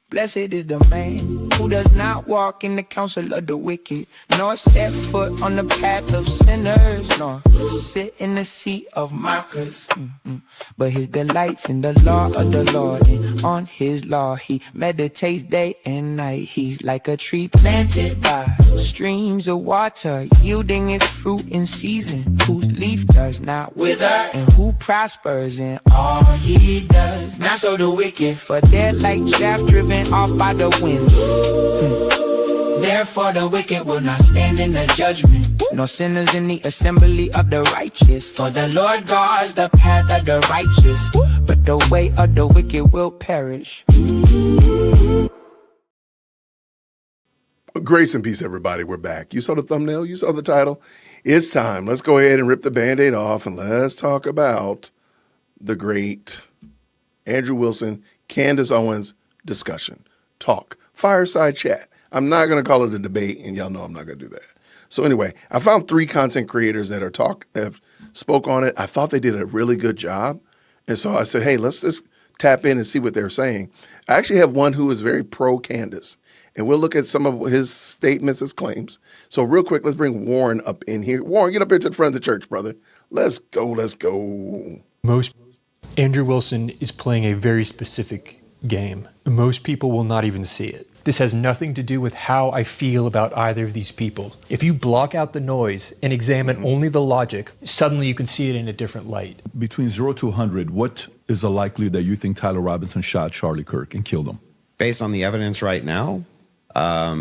Blessed is the man who does not walk in the counsel of the wicked, nor step foot on the path of sinners, nor sit in the seat of mockers. But his delight's in the law of the Lord, and on his law he meditates day and night. He's like a tree planted by streams of water, yielding its fruit in season, whose leaf does not wither, and who prospers in all he does. Not so the wicked, for they're like chaff driven off by the wind. Therefore the wicked will not stand in the judgment, nor sinners in the assembly of the righteous. For the Lord guards the path of the righteous, but the way of the wicked will perish. Grace and peace, everybody. We're back. You saw the thumbnail. You saw the title. It's time. Let's go ahead and rip the Band-Aid off, and let's talk about the great Andrew Wilson, Candace Owens discussion, talk, fireside chat. I'm not going to call it a debate, and y'all know I'm not going to do that. So anyway, I found 3 content creators that have spoke on it. I thought they did a really good job. And so I said, hey, let's just tap in and see what they're saying. I actually have one who is very pro Candace, and we'll look at some of his statements, his claims. So real quick, let's bring Warren up in here. Warren, get up here to the front of the church, brother. Let's go. Let's go. Andrew Wilson is playing a very specific game. Most people will not even see it. This has nothing to do with how I feel about either of these people. If you block out the noise and examine only the logic, suddenly you can see it in a different light. Between 0 to 100, what is the likelihood that you think Tyler Robinson shot Charlie Kirk and killed him? Based on the evidence right now, I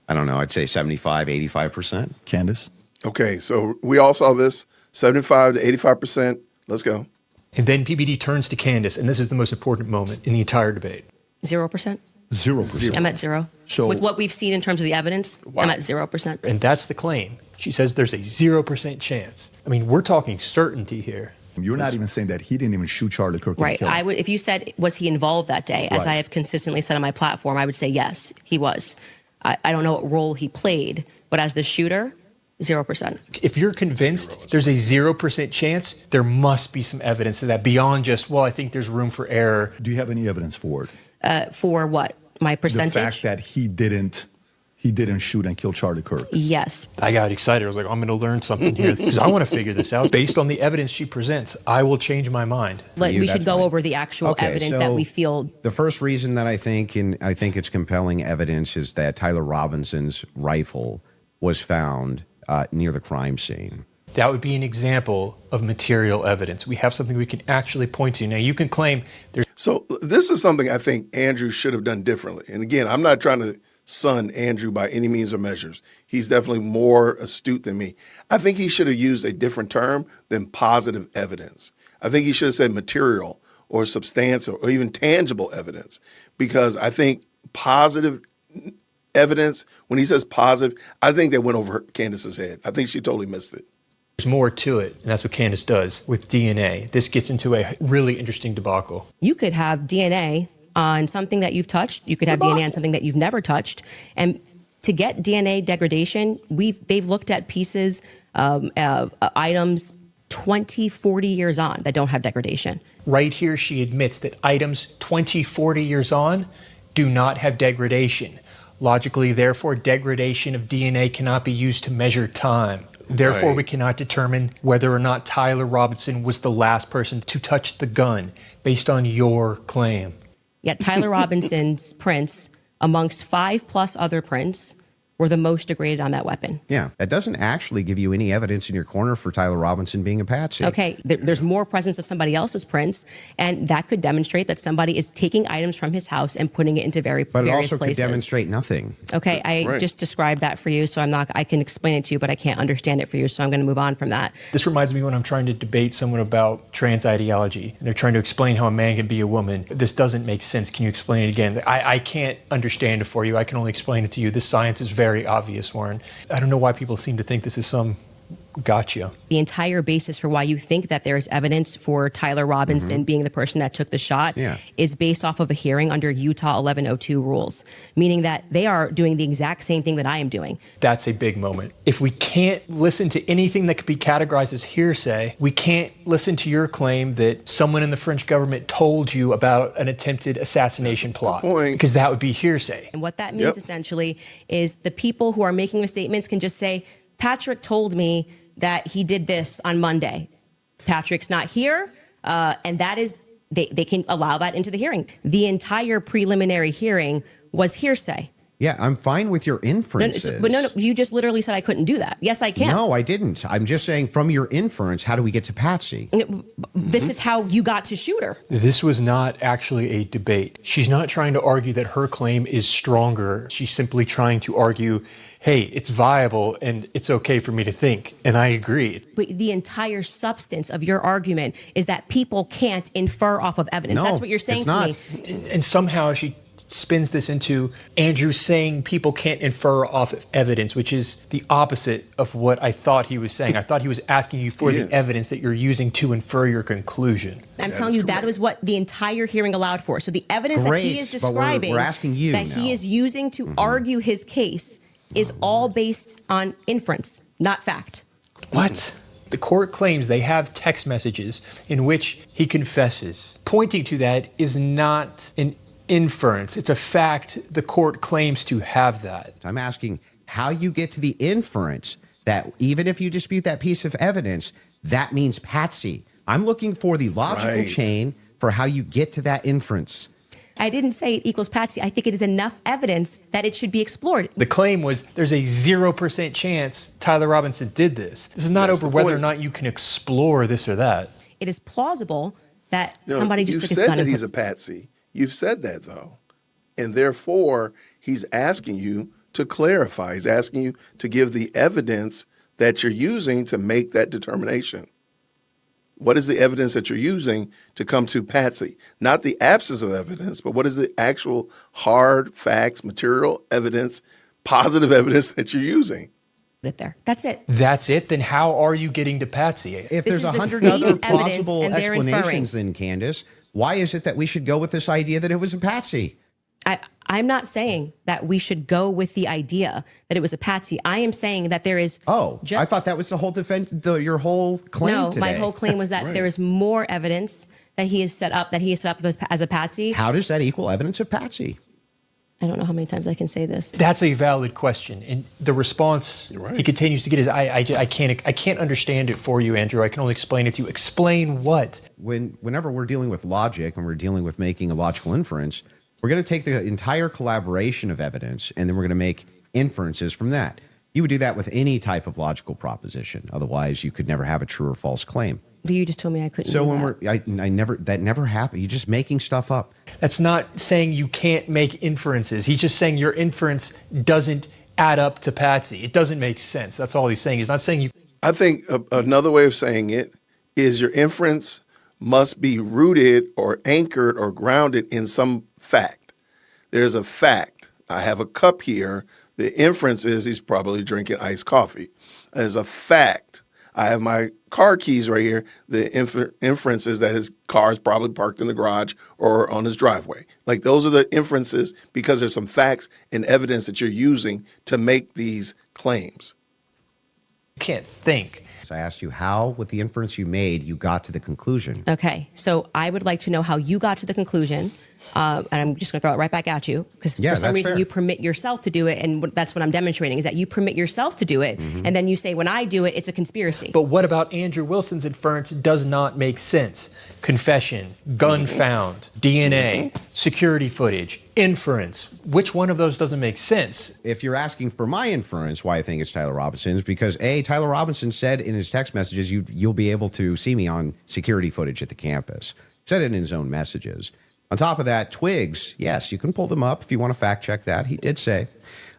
don't know, I'd say 75, 85%. Candace? Okay, so we all saw this, 75 to 85%. Let's go. And then PBD turns to Candace, and this is the most important moment in the entire debate. 0%? 0%. I'm at 0. So, with what we've seen in terms of the evidence, I'm at 0%. And that's the claim. She says there's a 0% chance. I mean, we're talking certainty here. You're not even saying that he didn't even shoot Charlie Kirk. Right. And kill him. If you said, was he involved that day, as Right. I have consistently said on my platform, I would say yes, he was. I don't know what role he played, but as the shooter, 0%. If you're convinced there's a 0% chance, there must be some evidence of that beyond just, well, I think there's room for error. Do you have any evidence for it? For what? My percentage? The fact that he didn't shoot and kill Charlie Kirk. Yes. I got excited. I was like, I'm going to learn something here because I want to figure this out. Based on the evidence she presents, I will change my mind. We should go over the actual evidence that we feel. The first reason that I think it's compelling evidence is that Tyler Robinson's rifle was found near the crime scene. That would be an example of material evidence. We have something we can actually point to. Now, you can claim there's... So this is something I think Andrew should have done differently. And again, I'm not trying to son Andrew by any means or measures. He's definitely more astute than me. I think he should have used a different term than positive evidence. I think he should have said material or substantial or even tangible evidence, because I think positive evidence, when he says positive, I think that went over Candace's head. I think she totally missed it. There's more to it, and that's what Candace does with DNA. This gets into a really interesting debacle. You could have DNA on something that you've touched. You could have DNA on something that you've never touched. And to get DNA degradation, they've looked at pieces, items 20, 40 years on that don't have degradation. Right here, she admits that items 20, 40 years on do not have degradation. Logically, therefore, degradation of DNA cannot be used to measure time. Therefore, we cannot determine whether or not Tyler Robinson was the last person to touch the gun based on your claim. Yet Tyler Robinson's prints, amongst 5+ other prints, were the most degraded on that weapon. Yeah, that doesn't actually give you any evidence in your corner for Tyler Robinson being a patsy. Okay, there's more presence of somebody else's prints, and that could demonstrate that somebody is taking items from his house and putting it into various places. But it also could demonstrate nothing. Okay, I just described that for you, so I can explain it to you, but I can't understand it for you, so I'm going to move on from that. This reminds me when I'm trying to debate someone about trans ideology, and they're trying to explain how a man can be a woman. This doesn't make sense. Can you explain it again? I can't understand it for you. I can only explain it to you. This science is very obvious, Warren. I don't know why people seem to think this is some Gotcha. The entire basis for why you think that there's evidence for Tyler Robinson being the person that took the shot is based off of a hearing under Utah 1102 rules, meaning that they are doing the exact same thing that I am doing. That's a big moment. If we can't listen to anything that could be categorized as hearsay, we can't listen to your claim that someone in the French government told you about an attempted assassination plot, because that would be hearsay. And what that means essentially is the people who are making the statements can just say, Patrick told me that he did this on Monday. Patrick's not here, and that is, they can allow that into the hearing. The entire preliminary hearing was hearsay. Yeah, I'm fine with your inferences. But no, you just literally said I couldn't do that. Yes, I can. No, I didn't. I'm just saying from your inference, how do we get to Patsy? This is how you got to Shooter. This was not actually a debate. She's not trying to argue that her claim is stronger. She's simply trying to argue, hey, it's viable and it's okay for me to think. And I agree. But the entire substance of your argument is that people can't infer off of evidence. No, that's what you're saying it's to not. me. And somehow she spins this into Andrew saying people can't infer off of evidence, which is the opposite of what I thought he was saying. I thought he was asking you for the evidence that you're using to infer your conclusion. I'm telling you, that was what the entire hearing allowed for. So the evidence that he is describing, we're asking you that now. he is using to argue his case, is all based on inference, not fact. What? The court claims they have text messages in which he confesses. Pointing to that is not an inference. It's a fact. The court claims to have that. I'm asking how you get to the inference that even if you dispute that piece of evidence, that means Patsy. I'm looking for the logical chain for how you get to that inference. I didn't say it equals Patsy. I think it is enough evidence that it should be explored. The claim was there's a 0% chance Tyler Robinson did this. This is not over whether or not you can explore this or that. It is plausible that somebody just took his gun. You've said that and he's a patsy. You've said that, though. And therefore, he's asking you to clarify. He's asking you to give the evidence that you're using to make that determination. What is the evidence that you're using to come to Patsy? Not the absence of evidence, but what is the actual hard facts, material evidence, positive evidence that you're using? It there. That's it. That's it? Then how are you getting to Patsy? If This there's is the 100 state's other evidence, plausible and they're explanations then, Candace, why is it that we should go with this idea that it was a Patsy? I'm not saying that we should go with the idea that it was a Patsy. I am saying that there is. I thought that was the whole defense, your whole claim No, today. my whole claim was that there is more evidence that he is set up as a Patsy. How does that equal evidence of Patsy? I don't know how many times I can say this. That's a valid question. And the response he continues to get is, I can't understand it for you, Andrew. I can only explain it to you. Explain what? Whenever we're dealing with logic and we're dealing with making a logical inference, we're going to take the entire collaboration of evidence and then we're going to make inferences from that. You would do that with any type of logical proposition. Otherwise, you could never have a true or false claim. But you just told me I couldn't. So do when that. that never happened. You're just making stuff up. That's not saying you can't make inferences. He's just saying your inference doesn't add up to Patsy. It doesn't make sense. That's all he's saying. He's not saying you. I think another way of saying it is your inference must be rooted or anchored or grounded in some fact. There's a fact. I have a cup here. The inference is he's probably drinking iced coffee. There's a fact. I have my car keys right here. The inference is that his car is probably parked in the garage or on his driveway. Like those are the inferences because there's some facts and evidence that you're using to make these claims. You can't think. So I asked you how, with the inference you made, you got to the conclusion. Okay, so I would like to know how you got to the conclusion. And I'm just going to throw it right back at you because for some reason you permit yourself to do it. And that's what I'm demonstrating is that you permit yourself to do it. And then you say, when I do it, it's a conspiracy. But what about Andrew Wilson's inference does not make sense? Confession, gun found, DNA, security footage, inference. Which one of those doesn't make sense? If you're asking for my inference, why I think it's Tyler Robinson's, because Tyler Robinson said in his text messages, you'll be able to see me on security footage at the campus. Said it in his own messages. On top of that, twigs, yes, you can pull them up if you want to fact check that. He did say.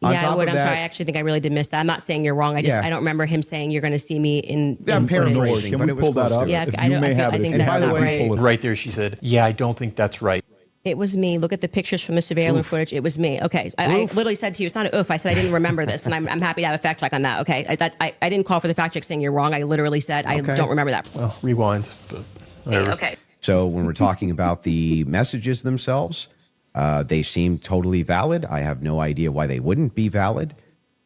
Yeah, I would. I'm sorry. I actually think I really did miss that. I'm not saying you're wrong. I don't remember him saying you're going to see me in. I'm paraphrasing, Can but we it was pull that close up? to it. Yeah, If you may have I it. think If that's by the not way, right. Right there, she said, yeah, I don't think that's right. It was me. Look at the pictures from the surveillance footage. It was me. Okay. I literally said to you, it's not an oof. I said I didn't remember this, and I'm happy to have a fact check on that. Okay. I didn't call for the fact check saying you're wrong. I literally said I don't remember that. Well, rewind. But whatever. Okay. So when we're talking about the messages themselves, they seem totally valid. I have no idea why they wouldn't be valid.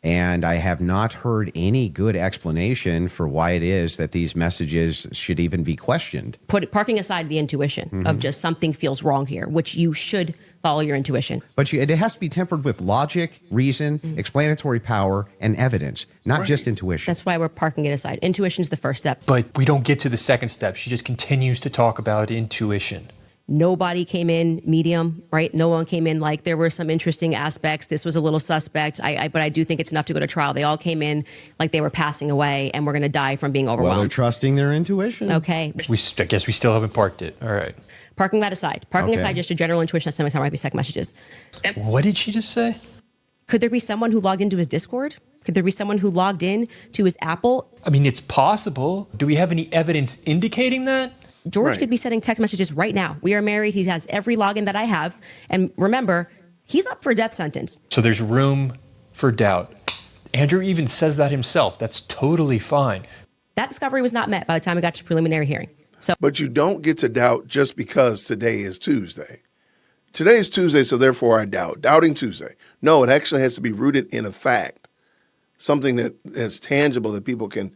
And I have not heard any good explanation for why it is that these messages should even be questioned. Parking aside the intuition of just something feels wrong here, which you should follow your intuition. But it has to be tempered with logic, reason, explanatory power, and evidence, not just intuition. That's why we're parking it aside. Intuition is the first step. But we don't get to the second step. She just continues to talk about intuition. Nobody came in medium, right? No one came in like there were some interesting aspects. This was a little suspect. But I do think it's enough to go to trial. They all came in like they were passing away and we're going to die from being overwhelmed. Well, they're trusting their intuition. Okay. I guess we still haven't parked it. All right. Parking that aside. Parking aside just your general intuition. Some of the time might be second messages. What did she just say? Could there be someone who logged into his Discord? Could there be someone who logged in to his Apple? I mean, it's possible. Do we have any evidence indicating that? George could be sending text messages right now. We are married. He has every login that I have. And remember, he's up for a death sentence. So there's room for doubt. Andrew even says that himself. That's totally fine. That discovery was not met by the time we got to preliminary hearing. So, But you don't get to doubt just because today is Tuesday. Today is Tuesday, so therefore I doubt. Doubting Tuesday. No, it actually has to be rooted in a fact, something that is tangible that people can.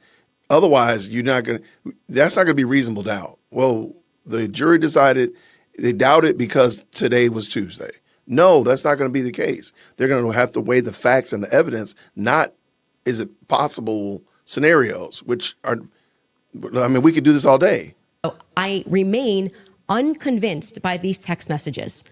Otherwise, that's not going to be reasonable doubt. Well, the jury decided they doubted because today was Tuesday. No, that's not going to be the case. They're going to have to weigh the facts and the evidence, not is it possible scenarios, which are, I mean, we could do this all day. I remain unconvinced by these text messages.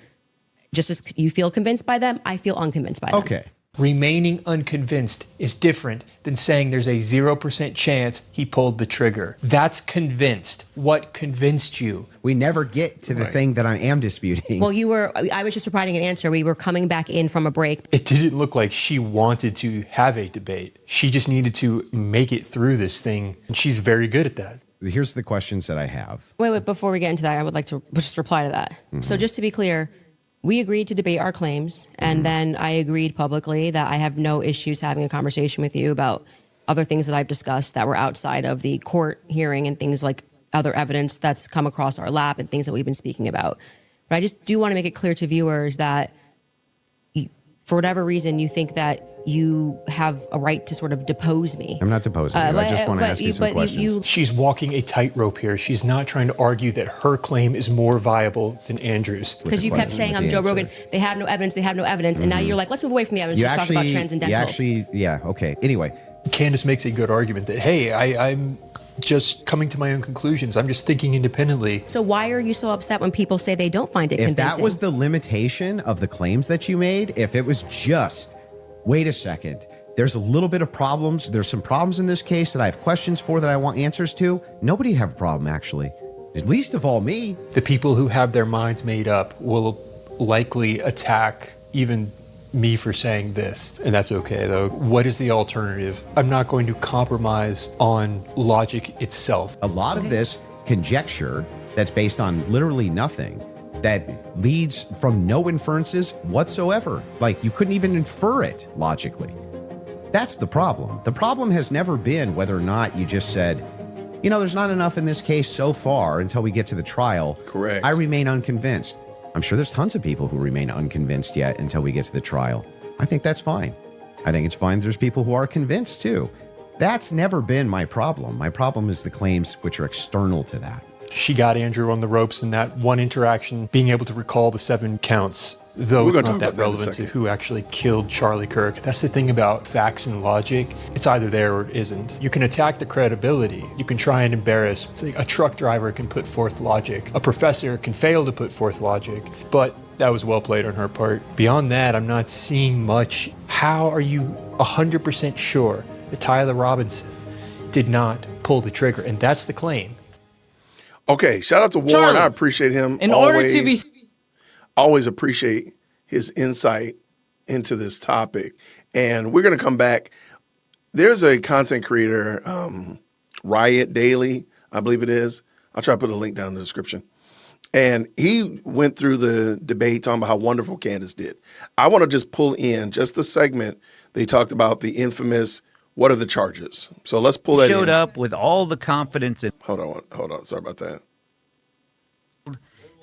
Just as you feel convinced by them, I feel unconvinced by them. Okay. Remaining unconvinced is different than saying there's a 0% chance he pulled the trigger. That's convinced. What convinced you? We never get to the thing that I am disputing. Well, I was just providing an answer. We were coming back in from a break. It didn't look like she wanted to have a debate. She just needed to make it through this thing, and she's very good at that. Here's the questions that I have. Wait, before we get into that, I would like to just reply to that. So just to be clear, we agreed to debate our claims, and then I agreed publicly that I have no issues having a conversation with you about other things that I've discussed that were outside of the court hearing and things like other evidence that's come across our lap and things that we've been speaking about. But I just do want to make it clear to viewers that for whatever reason you think that you have a right to sort of depose me. I'm not deposing you. I just want to ask you some questions. She's walking a tightrope here. She's not trying to argue that her claim is more viable than Andrew's. Because you kept saying I'm Joe Rogan. They have no evidence. They have no evidence. And now you're like, let's move away from the evidence. Let's talk about transcendentals. Yeah. Okay. Anyway. Candace makes a good argument that, hey, I'm just coming to my own conclusions. I'm just thinking independently. So why are you so upset when people say they don't find it convincing? If that was the limitation of the claims that you made, if it was just, wait a second, there's a little bit of problems. There's some problems in this case that I have questions for that I want answers to. Nobody'd have a problem, actually. At least of all me. The people who have their minds made up will likely attack even me for saying this, and that's okay though. What is the alternative? I'm not going to compromise on logic itself. A lot of this conjecture that's based on literally nothing, that leads from no inferences whatsoever. Like you couldn't even infer it logically. That's the problem. The problem has never been whether or not you just said, you know, there's not enough in this case so far until we get to the trial. Correct. I remain unconvinced. I'm sure there's tons of people who remain unconvinced yet until we get to the trial. I think that's fine. I think it's fine there's people who are convinced too. That's never been my problem. My problem is the claims which are external to that. She got Andrew on the ropes in that one interaction, being able to recall the 7 counts, though it's not that relevant to who actually killed Charlie Kirk. That's the thing about facts and logic. It's either there or it isn't. You can attack the credibility. You can try and embarrass. It's like a truck driver can put forth logic. A professor can fail to put forth logic, but that was well played on her part. Beyond that, I'm not seeing much. How are you 100% sure that Tyler Robinson did not pull the trigger? And that's the claim. Okay, shout out to Warren. Charlie, I appreciate him. Always appreciate his insight into this topic. And we're going to come back. There's a content creator, Riot Daily, I believe it is. I'll try to put a link down in the description. And he went through the debate talking about how wonderful Candace did. I want to just pull in just the segment they talked about the infamous, what are the charges? So let's pull that in. Showed up with all the confidence in Hold on. Sorry about that.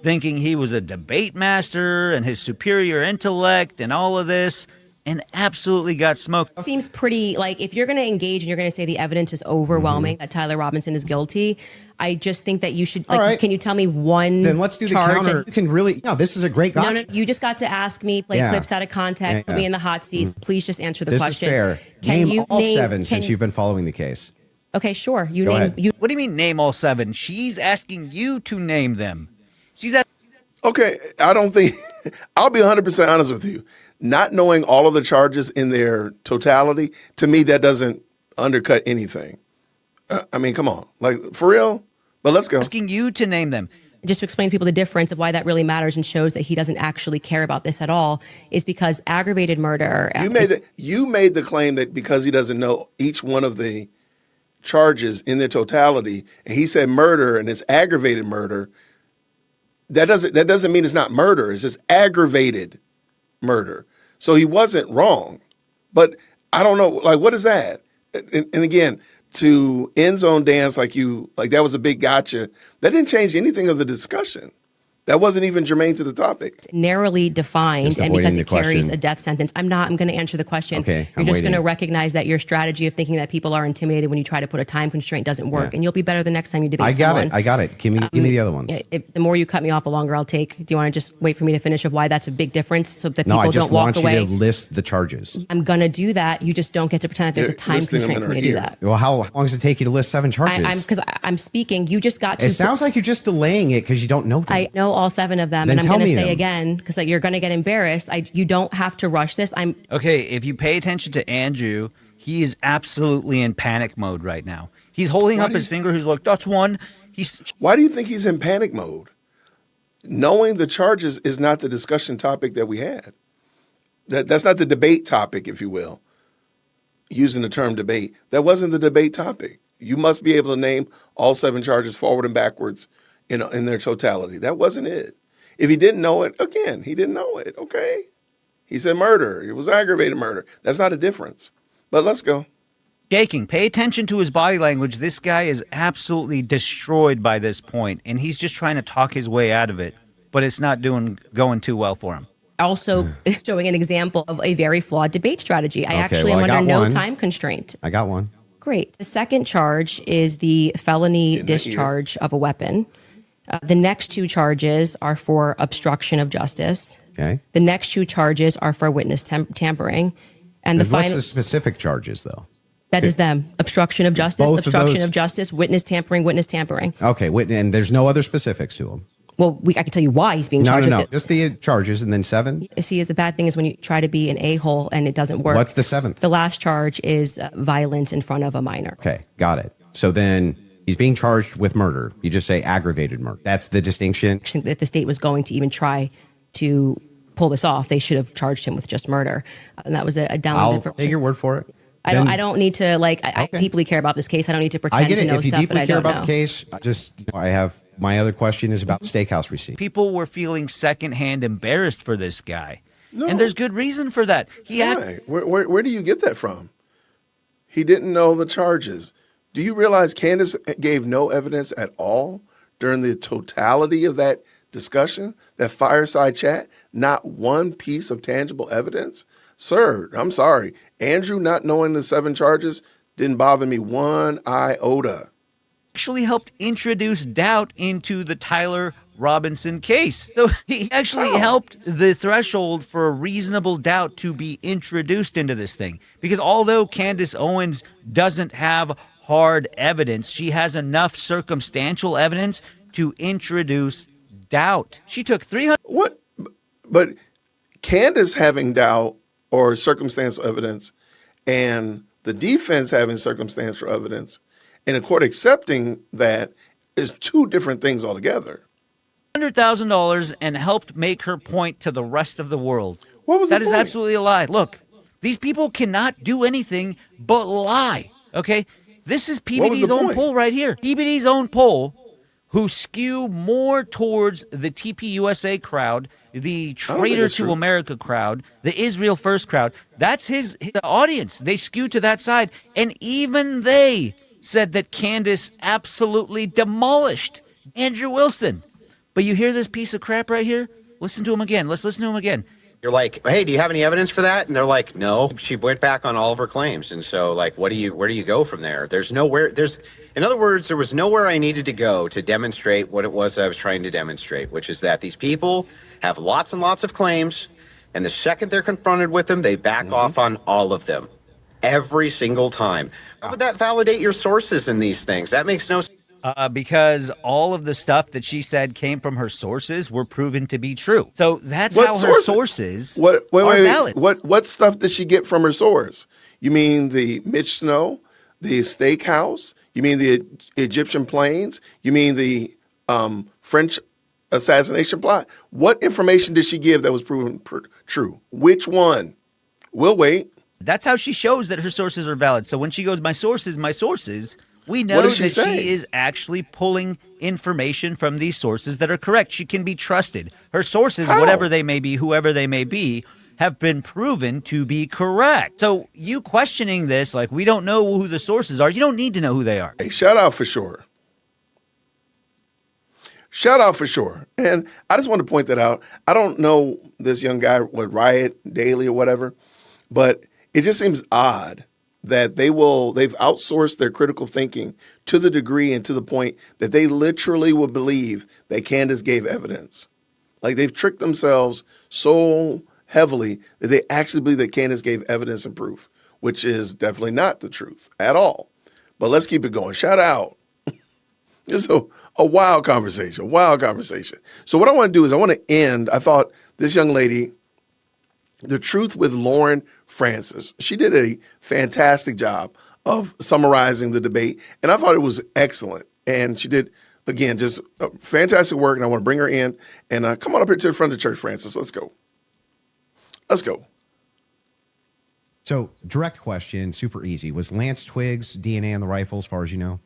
thinking he was a debate master and his superior intellect and all of this, and absolutely got smoked. Seems pretty like if you're going to engage and you're going to say the evidence is overwhelming that Tyler Robinson is guilty, I just think that you should. Like, All right. Can you tell me one? Then let's do the charge counter. You can really. No, this is a great. No, you just got to ask me, play Yeah. clips out of context, put me in the hot seats. Please just answer the This question. is fair. Can Name you all name, seven can since you- you've been following the case. Okay, sure. You Go name ahead. you. What do you mean name all seven? She's asking you to name them. She's asking. Okay, I don't think, I'll be 100% honest with you. Not knowing all of the charges in their totality, to me, that doesn't undercut anything. I mean, come on. Like, for real? But let's go. Asking you to name them. Just to explain to people the difference of why that really matters and shows that he doesn't actually care about this at all is because aggravated murder. You made the claim that because he doesn't know each one of the charges in their totality, and he said murder and it's aggravated murder, that doesn't mean it's not murder. It's just aggravated murder. So he wasn't wrong. But I don't know, like, what is that? And again, to end zone dance like that was a big gotcha. That didn't change anything of the discussion. That wasn't even germane to the topic. Narrowly defined, Just and because avoiding it the carries question. a death sentence. I'm going to answer the question. Okay, You're I'm just going to waiting. recognize that your strategy of thinking that people are intimidated when you try to put a time constraint doesn't work, Yeah. and you'll be better the next time you debate I got someone. it. I got it. Give me the other ones. The more you cut me off, the longer I'll take. Do you want to just wait for me to finish of why that's a big difference so that No, people I just don't walk want you away? to list the charges. I'm going to do that. You just don't get to pretend that there's a You're time listing them constraint in for me our to do ear. that. Well, how long does it take you to list 7 charges? Because I'm speaking. You just got to. It sounds like you're just delaying it because you don't know them. I know all 7 of them, Then and I'm tell going to me say them. again because you're going to get embarrassed. You don't have to rush this. Okay, if you pay attention to Andrew, he is absolutely in panic mode right now. He's holding up his finger. He's like, that's one. Why do you think he's in panic mode? Knowing the charges is not the discussion topic that we had. That's not the debate topic, if you will. Using the term debate. That wasn't the debate topic. You must be able to name all 7 charges forward and backwards in their totality. That wasn't it. If he didn't know it, again, he didn't know it, okay? He said murder. It was aggravated murder. That's not a difference. But let's go. shaking. Pay attention to his body language. This guy is absolutely destroyed by this point, and he's just trying to talk his way out of it, but it's not going too well for him. Also showing an example of a very flawed debate strategy. I actually well, am I under got no one. time constraint. I got one. Great. The second charge is the felony discharge of a weapon. The next 2 charges are for obstruction of justice. Okay. The next 2 charges are for witness tampering. And the What's final the specific charges, though? that is them. Obstruction of justice, Both of obstruction those? of justice, witness tampering, witness tampering. Okay, and there's no other specifics to them. Well, I can tell you why he's being No, charged no, no. with it. Just the charges and then 7. See, the bad thing is when you try to be an a-hole and it doesn't work. What's the 7th? The last charge is violence in front of a minor. Okay, got it. So then he's being charged with murder. You just say aggravated murder. That's the distinction. If the state was going to even try to pull this off, they should have charged him with just murder. And that was a download I'll information. take your word for it. I don't need to I deeply care about this case. I don't need to pretend I get to it. know If you stuff that deeply I care don't about know. the case, I have my other question is about the steakhouse receipt. People were feeling secondhand embarrassed for this guy. And there's good reason for that. Why? Where do you get that from? He didn't know the charges. Do you realize Candace gave no evidence at all during the totality of that discussion, that fireside chat? Not one piece of tangible evidence? Sir, I'm sorry. Andrew not knowing the 7 charges didn't bother me one iota. actually helped introduce doubt into the Tyler Robinson case. So he actually helped the threshold for a reasonable doubt to be introduced into this thing. Because although Candace Owens doesn't have hard evidence, she has enough circumstantial evidence to introduce doubt. She took 300. What? But Candace having doubt or circumstantial evidence and the defense having circumstantial evidence and the court accepting that is 2 different things altogether. $100,000 and helped make her point to the rest of the world. What was That the is point? absolutely a lie. Look, these people cannot do anything but lie. Okay? This is was the PBD's own point? poll right here. PBD's own poll who skew more towards the TPUSA crowd, the I don't think traitor that's to true. America crowd, the Israel First crowd. That's his audience. They skew to that side. And even they said that Candace absolutely demolished Andrew Wilson. But you hear this piece of crap right here? Listen to him again. Let's listen to him again. You're like, hey, do you have any evidence for that? And they're like, no. She went back on all of her claims. And so, like, where do you go from there? In other words, there was nowhere I needed to go to demonstrate what it was I was trying to demonstrate, which is that these people have lots and lots of claims. And the second they're confronted with them, they back off on all of them. Every single time. How would that validate your sources in these things? That makes no sense. Because all of the stuff that she said came from her sources were proven to be true. So that's What how her sources? sources are valid. What stuff did she get from her source? You mean the Mitch Snow, the steakhouse? You mean the Egyptian planes? You mean the French assassination plot? What information did she give that was proven true? Which one? We'll wait. That's how she shows that her sources are valid. So when she goes, my sources, we know What that does she say? she is actually pulling information from these sources that are correct. She can be trusted. Her sources, How? whatever they may be, whoever they may be, have been proven to be correct. So you questioning this, like we don't know who the sources are, you don't need to know who they are. Hey, shout out for sure. Shout out for sure. And I just want to point that out. I don't know this young guy would riot daily or whatever, but it just seems odd that they've outsourced their critical thinking to the degree and to the point that they literally will believe that Candace gave evidence. Like they've tricked themselves so heavily that they actually believe that Candace gave evidence and proof, which is definitely not the truth at all. But let's keep it going. Shout out. It's a wild conversation, So what I want to do is I want to end, I thought this young lady, The Truth with Lauren Francis, she did a fantastic job of summarizing the debate, and I thought it was excellent. And she did, again, just fantastic work, and I want to bring her in. And come on up here to the front of the church, Francis. Let's go. So, direct question, super easy. Was Lance Twiggs DNA on the rifle, as far as you know?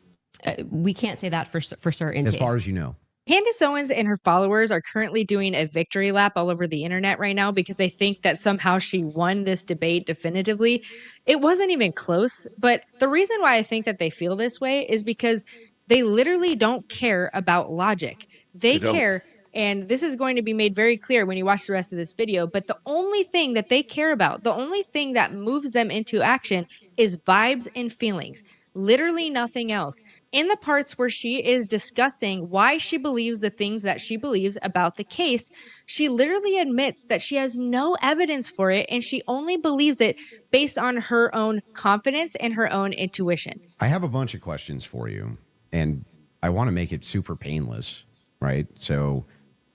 We can't say that for certainty. As far as you know. Candace Owens and her followers are currently doing a victory lap all over the internet right now because they think that somehow she won this debate definitively. It wasn't even close, but the reason why I think that they feel this way is because they literally don't care about logic. They care, and this is going to be made very clear when you watch the rest of this video, but the only thing that they care about, the only thing that moves them into action is vibes and feelings. Literally nothing else. In the parts where she is discussing why she believes the things that she believes about the case, she literally admits that she has no evidence for it and she only believes it based on her own confidence and her own intuition. I have a bunch of questions for you, and I want to make it super painless, right? So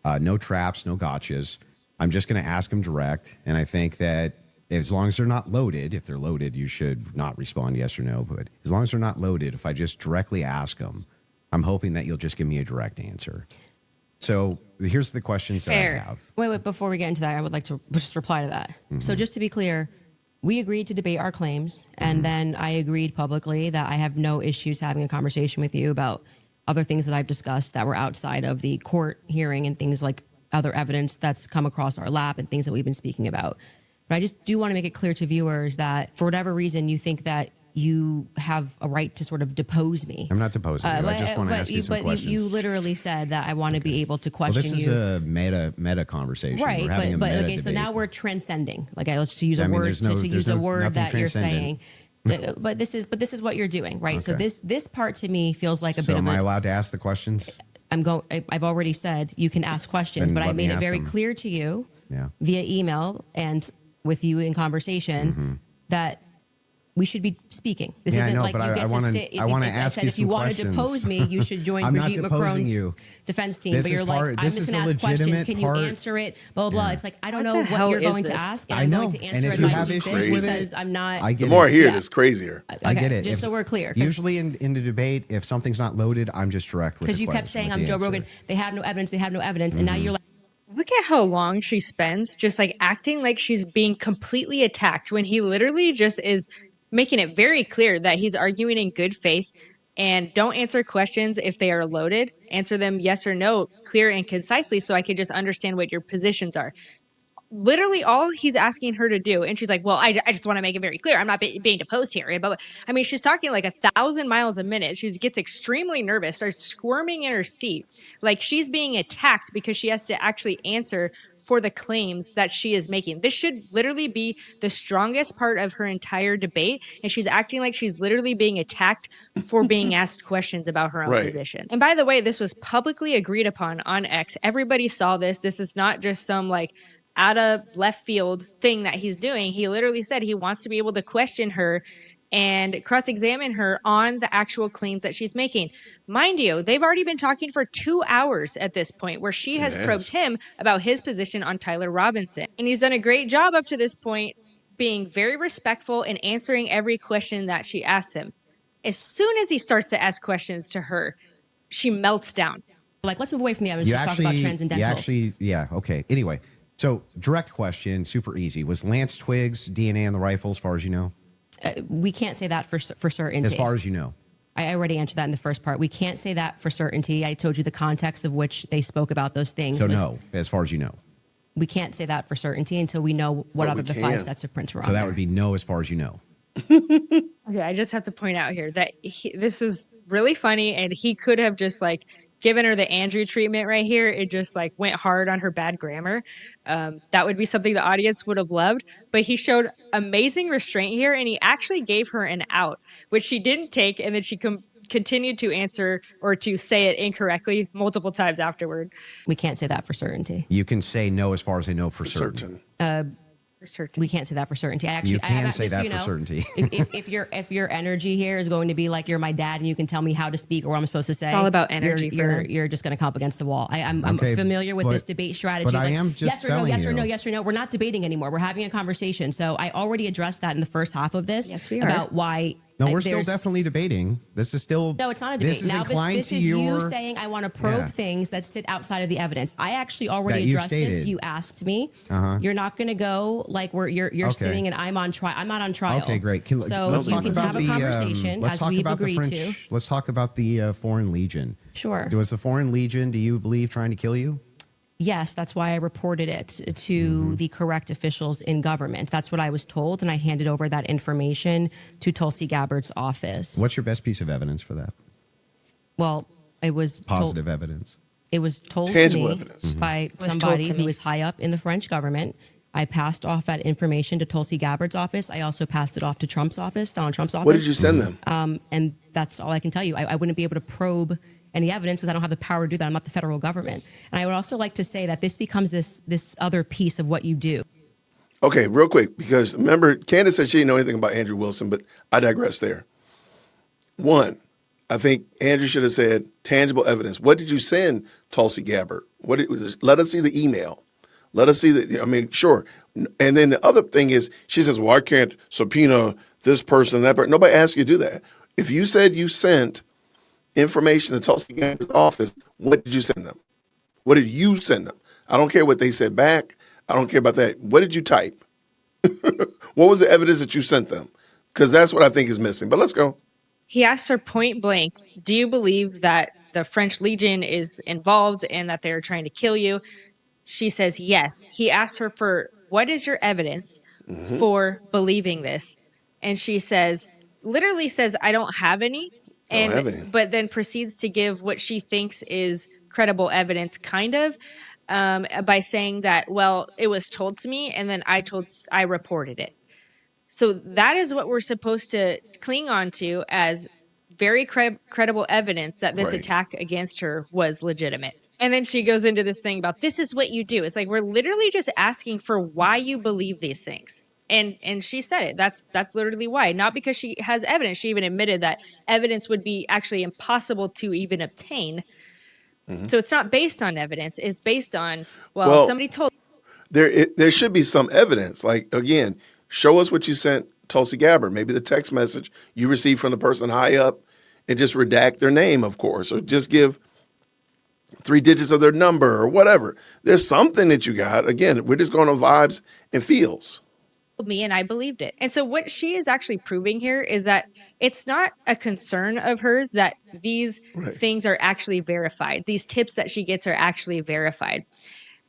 no traps, no gotchas. I'm just going to ask them direct, and I think that as long as they're not loaded, if they're loaded, you should not respond yes or no. But as long as they're not loaded, if I just directly ask them, I'm hoping that you'll just give me a direct answer. So here's the questions that I have. Wait, before we get into that, I would like to just reply to that. So just to be clear, we agreed to debate our claims, and then I agreed publicly that I have no issues having a conversation with you about other things that I've discussed that were outside of the court hearing and things like other evidence that's come across our lap and things that we've been speaking about. But I just do want to make it clear to viewers that for whatever reason you think that you have a right to sort of depose me. I'm not deposing you. I just want to ask you some questions. You literally said that I want to be able to question you. This is a meta conversation. Right, we're having but a meta okay, so debate. now we're transcending. Like let's use a word there's to use a word nothing that you're transcendent. saying. But this is what you're doing, right? Okay. So this part to me feels like a bit of am I a. allowed to ask the questions? I've already said you can ask questions, Then but I let me made it ask very them. clear to you Yeah. via email and with you in conversation that we should be speaking. This Yeah, I isn't know, like but you I get to wanna- sit. I wanna if ask said you if you some want questions. to depose me, you should join I'm not Brigitte deposing Macron's you. defense team. This But is you're part- like, I'm this just is going to a ask questions. legitimate Can you part- answer it? Blah, blah, blah. Yeah. It's like, I don't What know the what hell you're is going to this? ask, and I I'm know. going to And answer if as you I have see issues fit with it, because I'm not. I get The more I it. hear Yeah. it, it's crazier. I get it. Just so we're clear. 'Cause- Usually in the debate, if something's not loaded, I'm just direct with the Because you kept question, saying with I'm the Joe answer. Rogan. They have no evidence. And now you're like, Look at how long she spends just like acting like she's being completely attacked when he literally just is making it very clear that he's arguing in good faith. and don't answer questions if they are loaded. Answer them yes or no, clear and concisely, so I can just understand what your positions are. Literally all he's asking her to do. And she's like, well, I just want to make it very clear. I'm not being deposed here. But I mean, she's talking like 1,000 miles a minute. She gets extremely nervous, starts squirming in her seat. Like she's being attacked because she has to actually answer for the claims that she is making. This should literally be the strongest part of her entire debate. And she's acting like she's literally being attacked for being asked questions about her own position. And by the way, this was publicly agreed upon on X. Everybody saw this. This is not just some like out of left field thing that he's doing. He literally said he wants to be able to question her and cross-examine her on the actual claims that she's making. Mind you, they've already been talking for 2 hours at this point, where she has probed him about his position on Tyler Robinson. And he's done a great job up to this point, being very respectful and answering every question that she asks him. As soon as he starts to ask questions to her, she melts down. Like, let's move away from the evidence. Just talk about transcendentals. Okay. Anyway, so direct question, super easy. Was Lance Twiggs DNA on the rifle, as far as you know? We can't say that for certainty. As far as you know. I already answered that in the first part. We can't say that for certainty. I told you the context of which they spoke about those things. So no, as far as you know. We can't say that for certainty until we know what other the 5 sets of prints were on. So that would be no as far as you know. Okay, I just have to point out here that this is really funny, and he could have just like given her the Andrew treatment right here. It just like went hard on her bad grammar. That would be something the audience would have loved, but he showed amazing restraint here, and he actually gave her an out, which she didn't take, and then she continued to answer or to say it incorrectly multiple times afterward. We can't say that for certainty. You can say no as far as I know for certain. For certain. We can't say that for certainty. You can say that for certainty. if your energy here is going to be like you're my dad and you can tell me how to speak or what I'm supposed to say, it's all about energy. You're just going to come up against the wall. I'm familiar with this debate strategy. But I am just yes or no, yes or no, yes or no. We're not debating anymore. We're having a conversation. So I already addressed that in the first half of this. Yes, we are. About why. No, we're still definitely debating. This is still. No, it's not a debate. This is now inclined this to is your, you saying I want to probe things that sit outside of the evidence. I actually already addressed this. You asked me. You're not going to go like you're sitting and I'm on trial. I'm not on trial. Okay, great. So you can have a conversation as we've agreed to. Let's talk about the Foreign Legion. Sure. Was the Foreign Legion, do you believe, trying to kill you? Yes, that's why I reported it to the correct officials in government. That's what I was told, and I handed over that information to Tulsi Gabbard's office. What's your best piece of evidence for that? Well, it was positive evidence. It was told Tangible to me evidence. by somebody who is high up in the French government. I passed off that information to Tulsi Gabbard's office. I also passed it off to Trump's office, Donald Trump's office. What did you send them? And that's all I can tell you. I wouldn't be able to probe any evidence because I don't have the power to do that. I'm not the federal government. And I would also like to say that this becomes this other piece of what you do. Okay, real quick, because remember, Candace said she didn't know anything about Andrew Wilson, but I digress there. One, I think Andrew should have said tangible evidence. What did you send Tulsi Gabbard? Let us see the email. Let us see sure. And then the other thing is, she says, well, I can't subpoena this person, that person. Nobody asked you to do that. If you said you sent information to Tulsi Gabbard's office, what did you send them? What did you send them? I don't care what they said back. I don't care about that. What did you type? What was the evidence that you sent them? Because that's what I think is missing. But let's go. He asked her point blank, do you believe that the French Legion is involved and that they're trying to kill you? She says yes. He asked her for what is your evidence for believing this? And she literally says, I don't have any. But then proceeds to give what she thinks is credible evidence, kind of, by saying that, well, it was told to me, and then I reported it. So that is what we're supposed to cling on to as very credible evidence that this attack against her was legitimate. And then she goes into this thing about this is what you do. It's like we're literally just asking for why you believe these things. And she said it. That's literally why. Not because she has evidence. She even admitted that evidence would be actually impossible to even obtain. So it's not based on evidence. It's based on, well somebody told. There should be some evidence. Like, again, show us what you sent Tulsi Gabbard. Maybe the text message you received from the person high up and just redact their name, of course, or just give 3 digits of their number or whatever. There's something that you got. Again, we're just going on vibes and feels. me and I believed it. And so what she is actually proving here is that it's not a concern of hers that these things are actually verified. These tips that she gets are actually verified.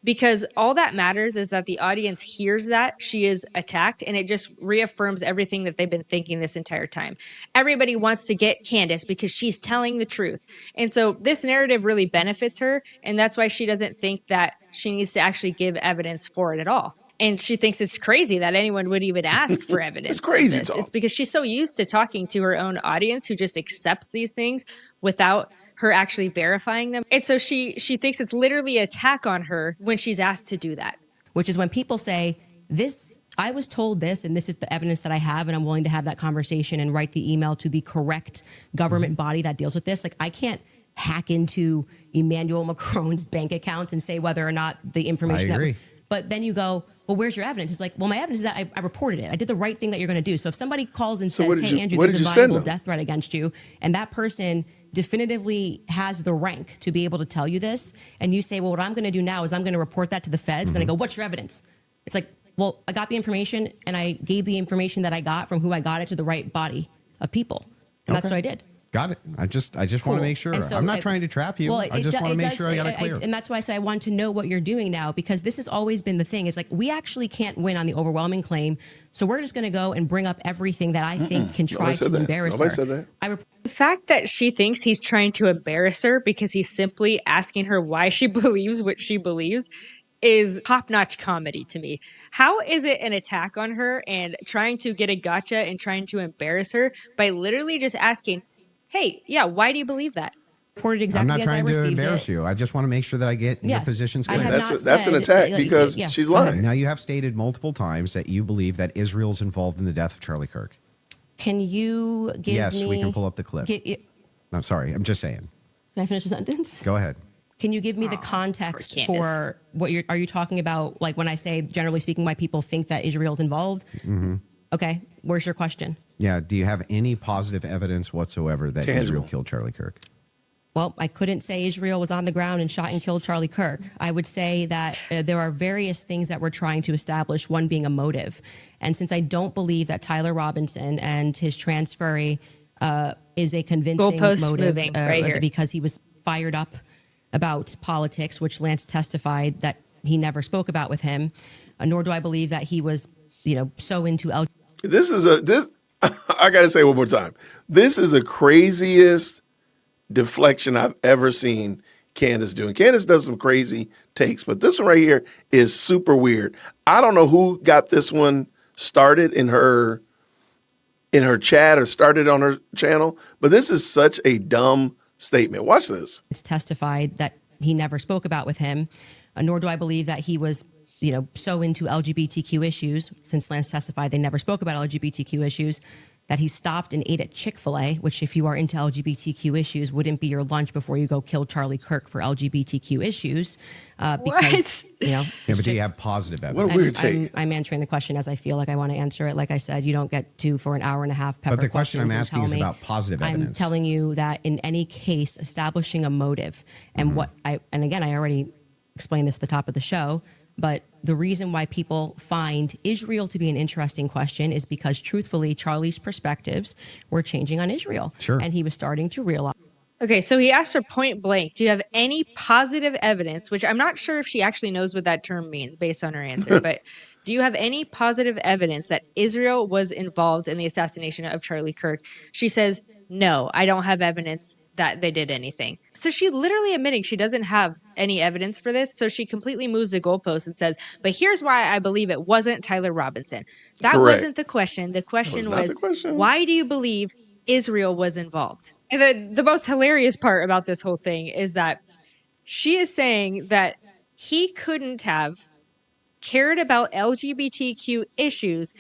Because all that matters is that the audience hears that she is attacked, and it just reaffirms everything that they've been thinking this entire time. Everybody wants to get Candace because she's telling the truth. And so this narrative really benefits her, and that's why she doesn't think that she needs to actually give evidence for it at all. And she thinks it's crazy that anyone would even ask for evidence. It's crazy of this. talk. It's because she's so used to talking to her own audience who just accepts these things without her actually verifying them. And so she thinks it's literally an attack on her when she's asked to do that. Which is when people say, this, I was told this, and this is the evidence that I have, and I'm willing to have that conversation and write the email to the correct government body that deals with this. Like, I can't hack into Emmanuel Macron's bank accounts and say whether or not the information. I agree. But then you go, well, where's your evidence? It's like, well, my evidence is that I reported it. I did the right thing that you're going to do. So if somebody calls and says, hey, Andrew, there's a viable death threat against you, and that person definitively has the rank to be able to tell you this, and you say, well, what I'm going to do now is I'm going to report that to the feds. Then I go, what's your evidence? It's like, well, I got the information, and I gave the information that I got from who I got it to the right body of people. And that's what I did. Got it. I just want to make sure. So I'm not trying to trap you. I just want to make sure I got it clear. And that's why I say I want to know what you're doing now, because this has always been the thing. It's like, we actually can't win on the overwhelming claim. So we're just going to go and bring up everything that I think can try to embarrass her. Nobody said that. The fact that she thinks he's trying to embarrass her because he's simply asking her why she believes what she believes is top-notch comedy to me. How is it an attack on her and trying to get a gotcha and trying to embarrass her by literally just asking, hey, yeah, why do you believe that? Reported exactly I'm not as trying I to received embarrass you. I just want to make sure that I get your positions clear. That's an attack because she's lying. Now, you have stated multiple times that you believe that Israel's involved in the death of Charlie Kirk. Can you give me... Yes, we can pull up the clip. I'm sorry. I'm just saying. Can I finish the sentence? Go ahead. Can you give me the context for what are you talking about? Like when I say, generally speaking, why people think that Israel's involved? Mm-hmm. Okay. Where's your question? Yeah. Do you have any positive evidence whatsoever that Israel killed Charlie Kirk? Well, I couldn't say Israel was on the ground and shot and killed Charlie Kirk. I would say that there are various things that we're trying to establish, one being a motive. And since I don't believe that Tyler Robinson and his transferee is a convincing motive because he was fired up about politics, which Lance testified that he never spoke about with him, nor do I believe that he was, so into LGBT. I got to say one more time. This is the craziest deflection I've ever seen Candace doing. Candace does some crazy takes, but this one right here is super weird. I don't know who got this one started in her chat or started on her channel, but this is such a dumb statement. Watch this. It's testified that he never spoke about with him, nor do I believe that he was, so into LGBTQ issues, since Lance testified they never spoke about LGBTQ issues, that he stopped and ate at Chick-fil-A, which if you are into LGBTQ issues, wouldn't be your lunch before you go kill Charlie Kirk for LGBTQ issues. Because, Yeah, but do you have positive evidence? What a weird take. I'm answering the question as I feel like I want to answer it. Like I said, you don't get to, for an hour and a half, pepper But the question I'm questions asking is about positive evidence. I'm telling you that in any case, establishing a motive, and again, I already explained this at the top of the show, but the reason why people find Israel to be an interesting question is because, truthfully, Charlie's perspectives were changing on Israel. Sure. And he was starting to realize. Okay, so he asked her point blank, do you have any positive evidence, which I'm not sure if she actually knows what that term means based on her answer, but do you have any positive evidence that Israel was involved in the assassination of Charlie Kirk? She says, no, I don't have evidence that they did anything. So she literally admitting she doesn't have any evidence for this. So she completely moves the goalpost and says, but here's why I believe it wasn't Tyler Robinson. That Correct. Wasn't the question. The question was, the question. Why do you believe Israel was involved? And the most hilarious part about this whole thing is that she is saying that he couldn't have cared about LGBTQ issues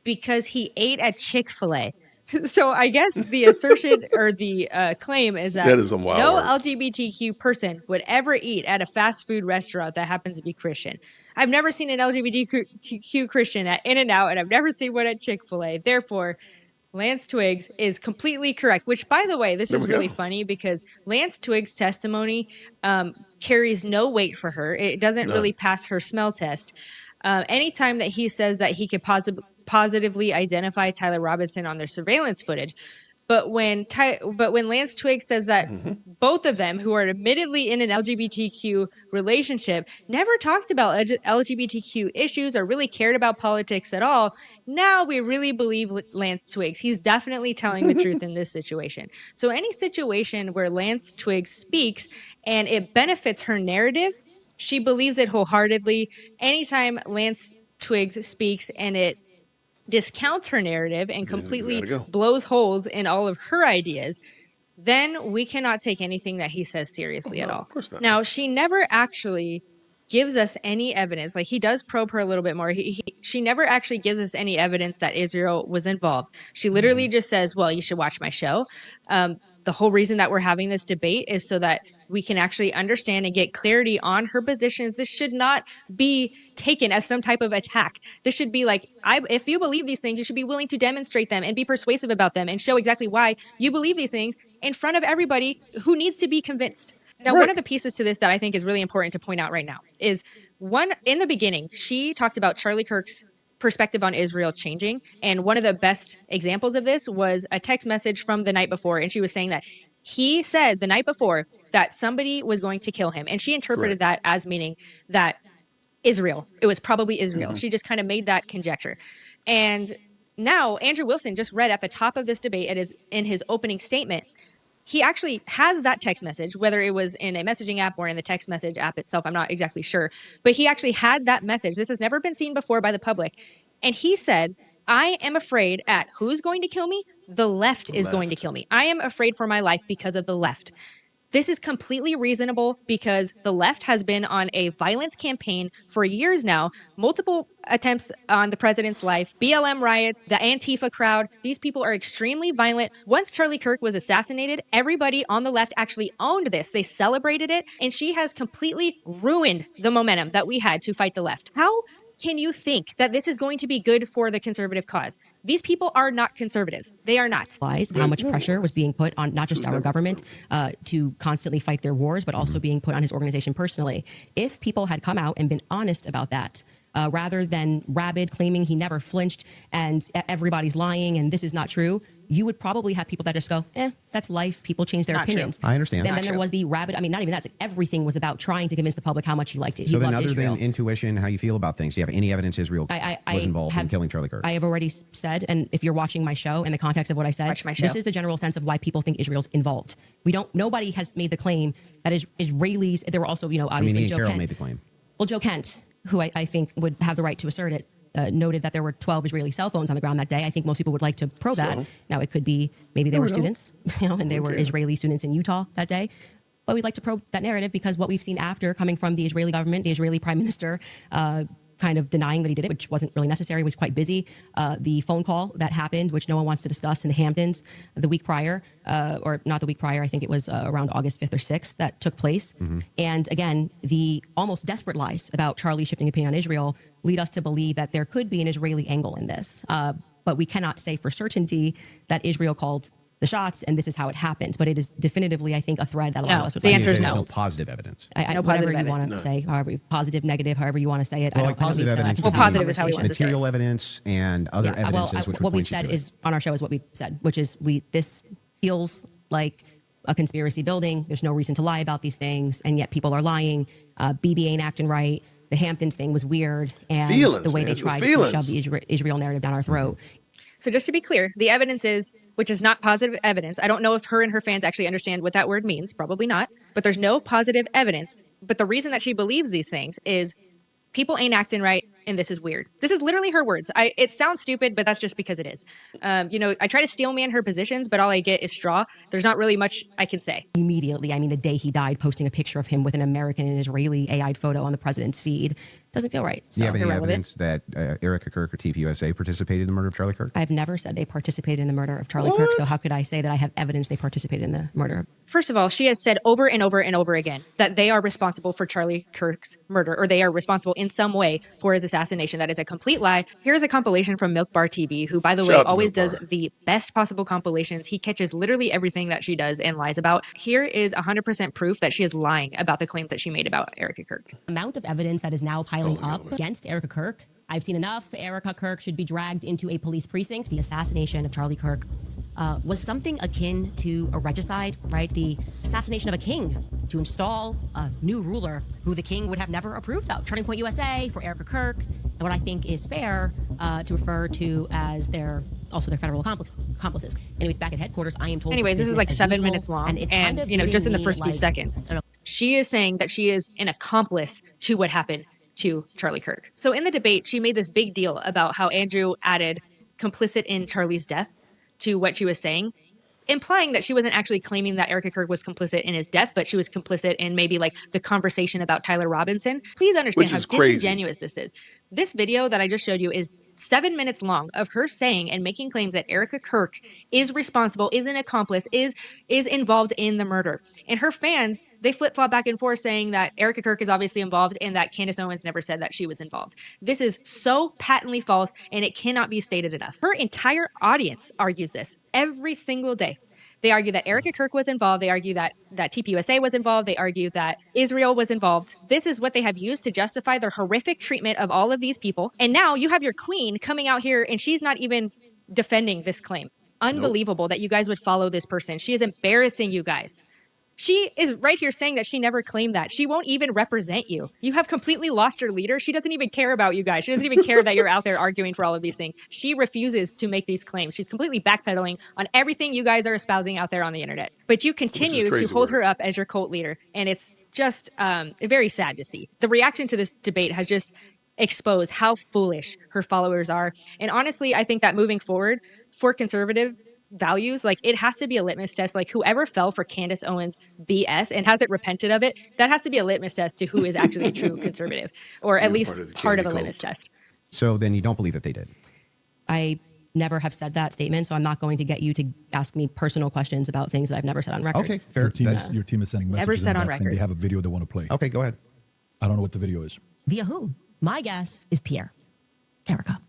because he ate at Chick-fil-A. So I guess the assertion or the claim is that is some wild no work. LGBTQ person would ever eat at a fast food restaurant that happens to be Christian. I've never seen an LGBTQ Christian at In-N-Out, and I've never seen one at Chick-fil-A. Therefore, Lance Twiggs is completely correct, which, by the way, this is really funny because Lance Twiggs' testimony carries no weight for her. It doesn't really pass her smell test. Anytime that he says that he could positively identify Tyler Robinson on their surveillance footage. But when Lance Twigg says that both of them, who are admittedly in an LGBTQ relationship, never talked about LGBTQ issues or really cared about politics at all, now we really believe Lance Twiggs. He's definitely telling the truth in this situation. So any situation where Lance Twiggs speaks and it benefits her narrative, she believes it wholeheartedly. Anytime Lance Twiggs speaks and it discounts her narrative and completely blows holes in all of her ideas, then we cannot take anything that he says seriously at all. Of course not. Now, she never actually gives us any evidence. Like, he does probe her a little bit more. She never actually gives us any evidence that Israel was involved. She literally just says, well, you should watch my show. The whole reason that we're having this debate is so that we can actually understand and get clarity on her positions. This should not be taken as some type of attack. This should be like, if you believe these things, you should be willing to demonstrate them and be persuasive about them and show exactly why you believe these things in front of everybody who needs to be convinced. Now, one of the pieces to this that I think is really important to point out right now is in the beginning, she talked about Charlie Kirk's perspective on Israel changing. And one of the best examples of this was a text message from the night before. And she was saying that he said the night before that somebody was going to kill him. And she interpreted that as meaning that Israel, it was probably Israel. She just kind of made that conjecture. And now Andrew Wilson just read at the top of this debate, in his opening statement, he actually has that text message, whether it was in a messaging app or in the text message app itself, I'm not exactly sure. But he actually had that message. This has never been seen before by the public. And he said, I am afraid at who's going to kill me? The left is going to kill me. I am afraid for my life because of the left. This is completely reasonable because the left has been on a violence campaign for years now, multiple attempts on the president's life, BLM riots, the Antifa crowd. These people are extremely violent. Once Charlie Kirk was assassinated, everybody on the left actually owned this. They celebrated it, and she has completely ruined the momentum that we had to fight the left. How can you think that this is going to be good for the conservative cause? These people are not conservatives. They are not. How much pressure was being put on not just our government to constantly fight their wars, but also being put on his organization personally. If people had come out and been honest about that, rather than rabid claiming he never flinched and everybody's lying and this is not true, you would probably have people that just go, that's life. People change their opinions. I understand. And then there was the rabid, I mean, not even that. It's like everything was about trying to convince the public how much he liked it. So then other than intuition, how you feel about things, do you have any evidence Israel was involved in killing Charlie Kirk? I have already said, and if you're watching my show in the context of what I said, this is the general sense of why people think Israel's involved. Nobody has made the claim that Israelis, there were also, obviously Ian Joe Carroll Kent. made the claim. Well, Joe Kent, who I think would have the right to assert it, noted that there were 12 Israeli cell phones on the ground that day. I think most people would like to probe that. Now, it could be maybe they were students, and they were Israeli students in Utah that day. But we'd like to probe that narrative because what we've seen after coming from the Israeli government, the Israeli prime minister, kind of denying that he did it, which wasn't really necessary, was quite busy. The phone call that happened, which no one wants to discuss in the Hamptons the week prior, or not the week prior, I think it was around August 5th or 6th that took place. And again, the almost desperate lies about Charlie shifting opinion on Israel lead us to believe that there could be an Israeli angle in this. But we cannot say for certainty that Israel called the shots, and this is how it happened. But it is definitively, I think, a thread that a lot of us would the like answer is to no. No positive evidence. Whatever positive you want to say, however positive, negative, however you want to say it. Well, like positive evidence. Well, positive is how he wants to say it. Material evidence and other evidences which would what point we've you said to is on our show is what we've said, which is this feels like a conspiracy building. There's no reason to lie about these things, and yet people are lying. BB ain't acting right. The Hamptons thing was weird, and the way they tried to shove the Israel narrative down our throat. So just to be clear, the evidence is, which is not positive evidence. I don't know if her and her fans actually understand what that word means. Probably not. But there's no positive evidence. But the reason that she believes these things is people ain't acting right, and this is weird. This is literally her words. It sounds stupid, but that's just because it is. I try to steel man her positions, but all I get is straw. There's not really much I can say. Immediately, I mean, the day he died, posting a picture of him with an American and Israeli AI'd photo on the president's feed doesn't feel right. Do you have any evidence that Erica Kirk or TPUSA participated in the murder of Charlie Kirk? I've never said they participated in the murder of Charlie Kirk, so how could I say that I have evidence they participated in the murder? First of all, she has said over and over and over again that they are responsible for Charlie Kirk's murder, or they are responsible in some way for his assassination. That is a complete lie. Here's a compilation from Milk Bar TV, who, by the way, always does the best possible compilations. He catches literally everything that she does and lies about. Here is 100% proof that she is lying about the claims that she made about Erica Kirk. The amount of evidence that is now piling up against Erica Kirk I've seen enough. Erica Kirk should be dragged into a police precinct. The assassination of Charlie Kirk was something akin to a regicide, right? The assassination of a king to install a new ruler who the king would have never approved of. Turning Point USA for Erica Kirk, and what I think is fair to refer to as their federal accomplices. Anyways, back at headquarters, I am told. Anyways, this is like 7 minutes long, and it's kind of, just in the first few seconds, she is saying that she is an accomplice to what happened to Charlie Kirk. So in the debate, she made this big deal about how Andrew added complicit in Charlie's death to what she was saying, implying that she wasn't actually claiming that Erica Kirk was complicit in his death, but she was complicit in maybe like the conversation about Tyler Robinson. Please understand how disingenuous this is. This video that I just showed you is 7 minutes long of her saying and making claims that Erica Kirk is responsible, is an accomplice, is involved in the murder. And her fans, they flip-flop back and forth saying that Erica Kirk is obviously involved and that Candace Owens never said that she was involved. This is so patently false, and it cannot be stated enough. Her entire audience argues this every single day. They argue that Erica Kirk was involved. They argue that TPUSA was involved. They argue that Israel was involved. This is what they have used to justify their horrific treatment of all of these people. And now you have your queen coming out here, and she's not even defending this claim. Unbelievable that you guys would follow this person. She is embarrassing you guys. She is right here saying that she never claimed that. She won't even represent you. You have completely lost your leader. She doesn't even care about you guys. She doesn't even care that you're out there arguing for all of these things. She refuses to make these claims. She's completely backpedaling on everything you guys are espousing out there on the internet. But you continue to hold her up as your cult leader. And it's just very sad to see. The reaction to this debate has just exposed how foolish her followers are. And honestly, I think that moving forward for conservative values, like it has to be a litmus test. Like whoever fell for Candace Owens BS and hasn't repented of it, that has to be a litmus test to who is actually a true conservative, or at least part of a litmus test. So then you don't believe that they did? I never have said that statement, so I'm not going to get you to ask me personal questions about things that I've never said on record. Okay, fair. Your team is sending messages. Never said on record. They have a video they want to play. Okay, go ahead. I don't know what the video is. Via whom? My guess is Pierre. Erica.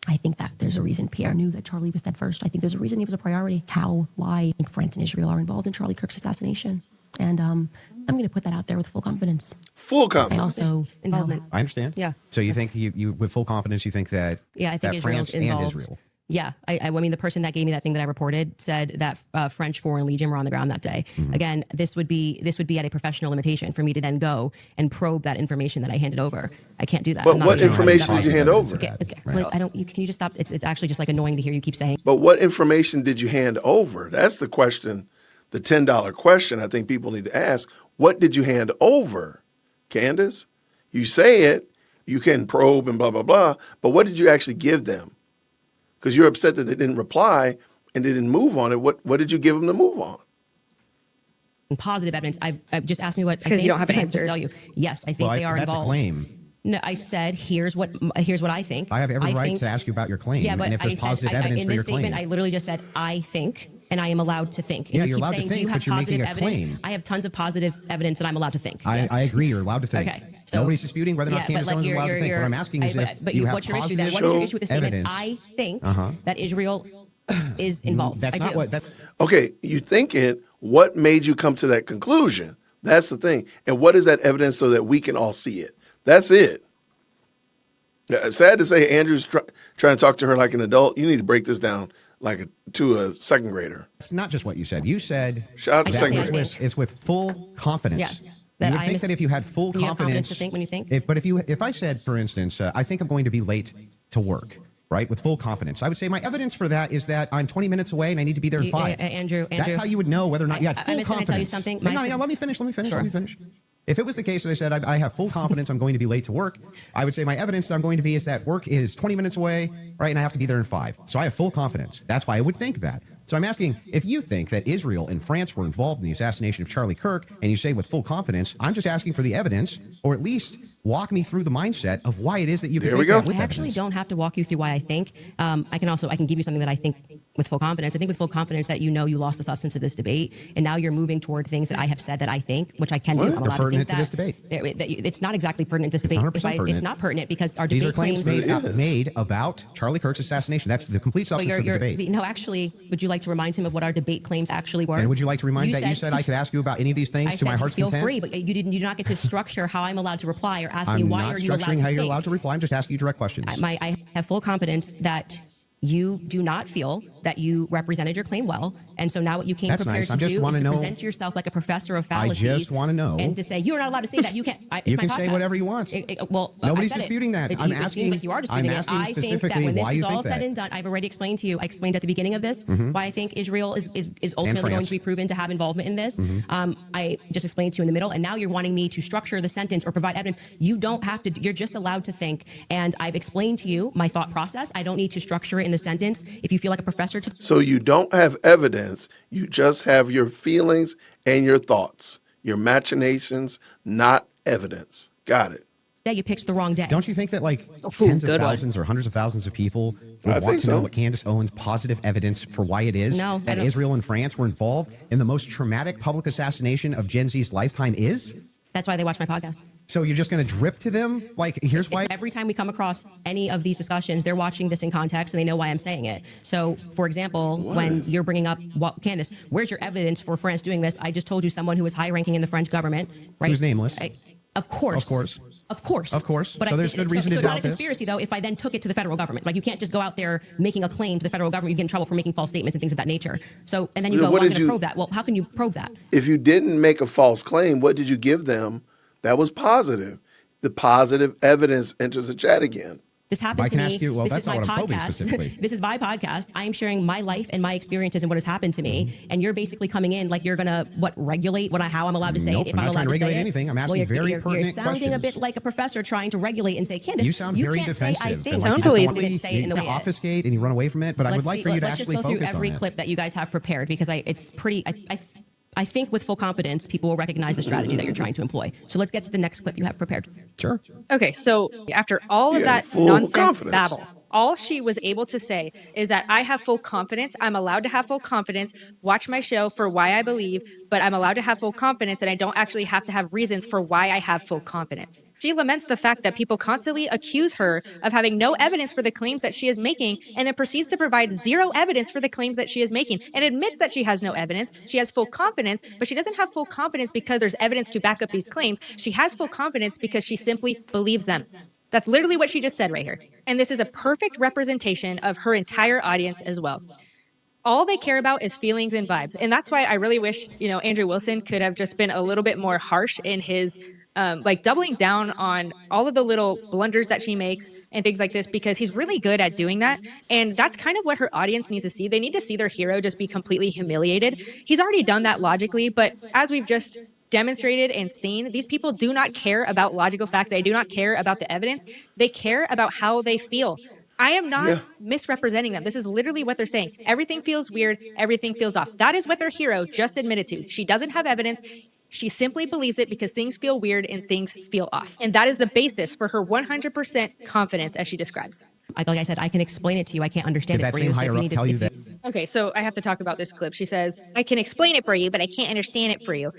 I think that there's a reason Pierre knew that Charlie was dead first. I think there's a reason he was a priority. How, why? I think France and Israel are involved in Charlie Kirk's assassination. And I'm going to put that out there with full confidence. Full confidence. Also, involvement. I understand. Yeah. So you think you with full confidence, you think that, I think that Israel's France involved. and Israel. Yeah, I mean, the person that gave me that thing that I reported said that French Foreign Legion were on the ground that day. Mm-hmm. Again, this would be at a professional limitation for me to then go and probe that information that I handed over. I can't do that. But what information did you hand over? Okay. Right. Well, can you just stop? It's actually just like annoying to hear you keep saying. But what information did you hand over? That's the question, the $10 question I think people need to ask. What did you hand over, Candace? You say it, you can probe and blah, blah, blah, but what did you actually give them? Because you're upset that they didn't reply and they didn't move on it. What did you give them to move on? Positive evidence. I've just asked me what. Because you don't have an answer. Just tell you. Yes, I think they are that's involved. That's a claim. No, I said here's what I think. I have every right to ask you about your claim. Yeah, but and if there's positive evidence in for this your statement, claim. I literally just said I think, and I am allowed to think. And Yeah, you you're keep allowed to saying, think, do you have but you're making positive a evidence? claim. I have tons of positive evidence that I'm allowed to think. Yes. I agree. You're allowed to think. Okay. So, nobody's disputing whether or not Candace Owens is allowed to think. What I'm asking is if you have what's your issue? positive What is your issue with the statement? evidence. I think that Israel is involved. That's not what. Okay, you think it. What made you come to that conclusion? That's the thing. And what is that evidence so that we can all see it? That's it. Sad to say, Andrew's trying to talk to her like an adult. You need to break this down to a second grader. It's not just what you said. You said shout out to second graders. graders. It's with full confidence. Yes. You would think that if you had full you have confidence to think when you think. But if I said, for instance, I think I'm going to be late to work, right, with full confidence, I would say my evidence for that is that I'm 20 minutes away and I need to be there in 5. Andrew, that's how you would know whether or not you had full I'm just confidence. Tell you something. Hang on, let me finish. Sure. If it was the case that I said I have full confidence I'm going to be late to work, I would say my evidence that I'm going to be is that work is 20 minutes away, right, and I have to be there in 5. So I have full confidence. That's why I would think that. So I'm asking, if you think that Israel and France were involved in the assassination of Charlie Kirk, and you say with full confidence, I'm just asking for the evidence, or at least walk me through the mindset of why it is that you can think that with I actually don't have to walk you through why I think. I can give you something that I think with full confidence. I think with full confidence that you know you lost the substance of this debate, and now you're moving toward things that I have said that I think, which I can do. I'm allowed to think to this debate. It's not exactly pertinent to this debate. It's 100% pertinent. It's not pertinent because our These debate are claims made about Charlie Kirk's assassination. That's the complete substance of the debate. No, actually, would you like like to remind him of what our debate claims actually were? And would you like to remind that you said I could ask you about any of these things to my heart's feel content? free, but you do not get to structure how I'm allowed to reply or ask me I'm why not are you allowed structuring to how you're think. allowed to reply. I'm just asking you direct questions. I have full confidence that you do not feel that you represented your claim well, and so now what you came That's prepared nice. I to just do is wanna to know- present yourself like a professor of I fallacies. just want to know. and to say you're not allowed to say that. You can't. It's You my can say podcast. whatever you want. Well, Nobody's I said disputing that. It I'm seems asking- like you are disputing I'm asking it. I think that specifically when this why is you all think said that. and done, I've already explained to you. I explained at the beginning of this why I think Israel is ultimately going France. to be proven to have involvement in this. I just explained to you in the middle, and now you're wanting me to structure the sentence or provide evidence. You don't have to. You're just allowed to think, and I've explained to you my thought process. I don't need to structure it in a sentence. If you feel like a professor to So you don't have evidence, you just have your feelings and your thoughts, your machinations, not evidence. Got it. that you picked the wrong day. Don't you think that like tens of good one. thousands or hundreds of thousands of people I would think want to so. know what Candace Owens' positive evidence for why it is No, I that don't- Israel and France were involved in the most traumatic public assassination of Gen Z's lifetime is? That's why they watch my podcast. So you're just going to drip to them? Like, here's why. Every time we come across any of these discussions, they're watching this in context and they know why I'm saying it. So, for example, when you're bringing up, Candace, where's your evidence for France doing this? I just told you someone who was high ranking in the French government, right? Who's nameless. Of course. Of course. Of course. Of course. But So there's good reason to so it's not doubt a this. conspiracy, though, if I then took it to the federal government. Like, you can't just go out there making a claim to the federal government. You get in trouble for making false statements and things of that nature. So, and then you Yeah, go, what well, I'm did going to you- probe that. Well, how can you probe that? If you didn't make a false claim, what did you give them that was positive? The positive evidence enters the chat again. This happened I to can me. ask you- well, this that's is not my what I'm probing podcast. specifically. This is my podcast. I am sharing my life and my experiences and what has happened to me. Mm-hmm. And you're basically coming in like you're gonna regulate how I'm allowed to say Nope, it. If I'm I'm not allowed trying to to regulate say anything. I'm it. asking Well, very you're pertinent sounding a bit questions. like a professor trying to regulate and say, Candace, You sound very can't say defensive. I and think. like you Sound just police. want didn't to- say it in the you way. obfuscate and you run away from it. But I would like for you to let's just actually go through focus every on it. clip that you guys have prepared because it's pretty. I think with full confidence, people will recognize the strategy that you're trying to employ. So let's get to the next clip you have prepared. Sure. Okay, so after all of Yeah, that full nonsense confidence. babble, all she was able to say is that I have full confidence. I'm allowed to have full confidence. Watch my show for why I believe, but I'm allowed to have full confidence and I don't actually have to have reasons for why I have full confidence. She laments the fact that people constantly accuse her of having no evidence for the claims that she is making and then proceeds to provide zero evidence for the claims that she is making and admits that she has no evidence. She has full confidence, but she doesn't have full confidence because there's evidence to back up these claims. She has full confidence because she simply believes them. That's literally what she just said right here. And this is a perfect representation of her entire audience as well. All they care about is feelings and vibes. And that's why I really wish, Andrew Wilson could have just been a little bit more harsh in his doubling down on all of the little blunders that she makes and things like this, because he's really good at doing that. And that's kind of what her audience needs to see. They need to see their hero just be completely humiliated. He's already done that logically, but as we've just demonstrated and seen, these people do not care about logical facts. They do not care about the evidence. They care about how they feel. I am not misrepresenting them. This is literally what they're saying. Everything feels weird. Everything feels off. That is what their hero just admitted to. She doesn't have evidence. She simply believes it because things feel weird and things feel off. And that is the basis for her 100% confidence as she describes. Like I said, I can explain it to you. I can't understand Did it that for same you. So if higher you up need to- tell you if that? Okay, so I have to talk about this clip. She says, I can explain it for you, but I can't understand it for you.